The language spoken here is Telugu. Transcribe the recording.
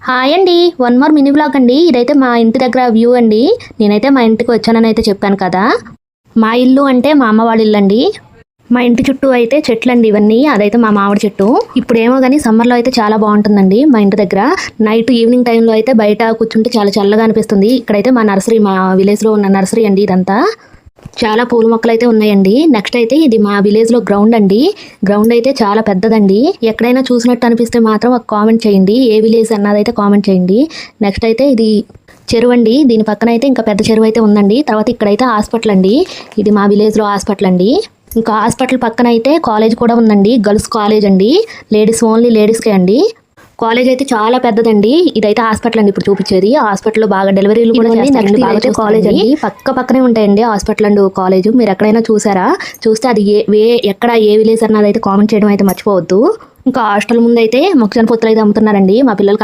హాయ్ అండి. వన్ మోర్ మినీ బ్లాగ్ అండి. ఇదైతే మా ఇంటి దగ్గర వ్యూ అండి. నేనైతే మా ఇంటికి వచ్చానని అయితే చెప్పాను కదా. మా ఇల్లు అంటే మా అమ్మ వాళ్ళ ఇల్లు అండి. మా ఇంటి చుట్టూ అయితే చెట్లు అండి ఇవన్నీ. అదైతే మా మామిడి చెట్టు. ఇప్పుడేమో కానీ సమ్మర్లో అయితే చాలా బాగుంటుందండి మా ఇంటి దగ్గర. నైట్ ఈవినింగ్ టైంలో అయితే బయట కూర్చుంటే చాలా చల్లగా అనిపిస్తుంది. ఇక్కడైతే మా నర్సరీ, మా విలేజ్లో ఉన్న నర్సరీ అండి ఇదంతా. చాలా పూల మొక్కలు అయితే ఉన్నాయండి. నెక్స్ట్ అయితే ఇది మా విలేజ్లో గ్రౌండ్ అండి. గ్రౌండ్ అయితే చాలా పెద్దదండి. ఎక్కడైనా చూసినట్టు అనిపిస్తే మాత్రం ఒక కామెంట్ చేయండి. ఏ విలేజ్ అన్నదైతే కామెంట్ చేయండి. నెక్స్ట్ అయితే ఇది చెరువు అండి. దీని పక్కన అయితే ఇంకా పెద్ద చెరువు అయితే ఉందండి. తర్వాత ఇక్కడైతే హాస్పిటల్ అండి. ఇది మా విలేజ్లో హాస్పిటల్ అండి. ఇంకా హాస్పిటల్ పక్కన అయితే కాలేజ్ కూడా ఉందండి. గర్ల్స్ కాలేజ్ అండి. లేడీస్ ఓన్లీ లేడీస్కే అండి. కాలేజ్ అయితే చాలా పెద్దదండి. ఇదైతే హాస్పిటల్ అండి ఇప్పుడు చూపించేది. హాస్పిటల్లో బాగా డెలివరీలు కూడా చేస్తారండి. బాగా కాలేజ్ అండి. పక్కనే ఉంటాయండి హాస్పిటల్ అండ్ కాలేజ్. మీరు ఎక్కడైనా చూసారా? చూస్తే అది ఎక్కడ ఏ విలేజ్ అన్నది అయితే కామెంట్ చేయడం అయితే మర్చిపోవద్దు. ఇంకా హాస్టల్ ముందు అయితే మొక్కజొన్న పొత్తులు అయితే అమ్ముతున్నారండి. మా పిల్లలు